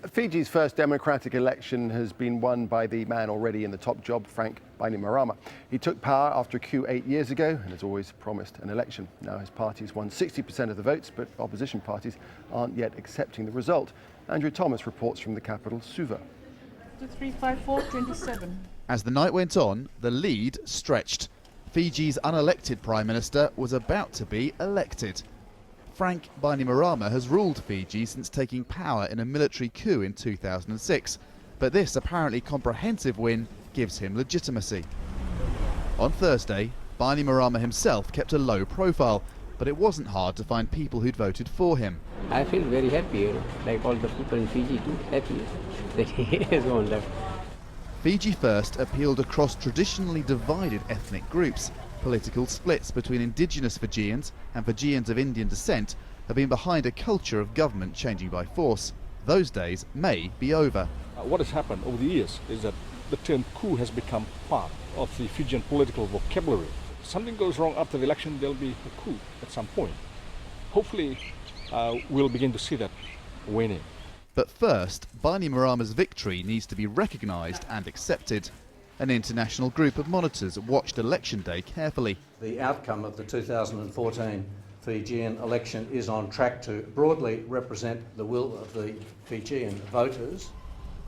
Fiji's first democratic election has been won by the man already in the top job, Frank Bainimarama. He took power after a coup 8 years ago and has always promised an election. Now his party has won 60% of the votes, but opposition parties aren't yet accepting the result. Andrew Thomas reports from the capital, Suva. 354-27. As the night went on, the lead stretched. Fiji's unelected Prime Minister was about to be elected. Frank Bainimarama has ruled Fiji since taking power in a military coup in 2006, but this apparently comprehensive win gives him legitimacy. On Thursday, Bainimarama himself kept a low profile, but it wasn't hard to find people who'd voted for him. I feel very happy, like all the people in Fiji too, happy that he has won left. Fiji First appealed across traditionally divided ethnic groups. Political splits between indigenous Fijians and Fijians of Indian descent have been behind a culture of government changing by force. Those days may be over. What has happened over the years is that the term coup has become part of the Fijian political vocabulary. If something goes wrong after the election, there'll be a coup at some point. Hopefully, we'll begin to see that waning. But first, Bainimarama's victory needs to be recognised and accepted. An international group of monitors watched Election Day carefully. The outcome of the 2014 Fijian election is on track to broadly represent the will of the Fijian voters.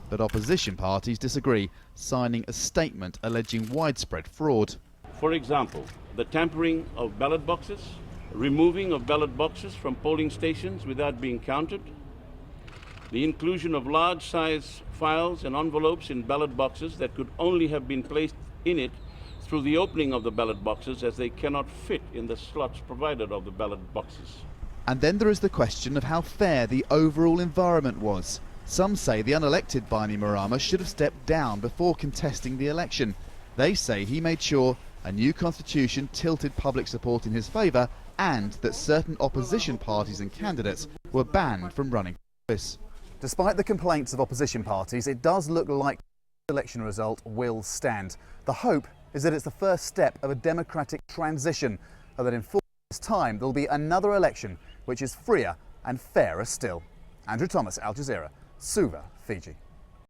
But opposition parties disagree, signing a statement alleging widespread fraud. For example, the tampering of ballot boxes, removing of ballot boxes from polling stations without being counted, the inclusion of large-size files and envelopes in ballot boxes that could only have been placed in it through the opening of the ballot boxes, as they cannot fit in the slots provided of the ballot boxes. And then there is the question of how fair the overall environment was. Some say the unelected Bainimarama should have stepped down before contesting the election. They say he made sure a new constitution tilted public support in his favour and that certain opposition parties and candidates were banned from running for office. Despite the complaints of opposition parties, it does look like the election result will stand. The hope is that it's the first step of a democratic transition, and that in 4 years' time there'll be another election which is freer and fairer still. Andrew Thomas, Al Jazeera, Suva, Fiji.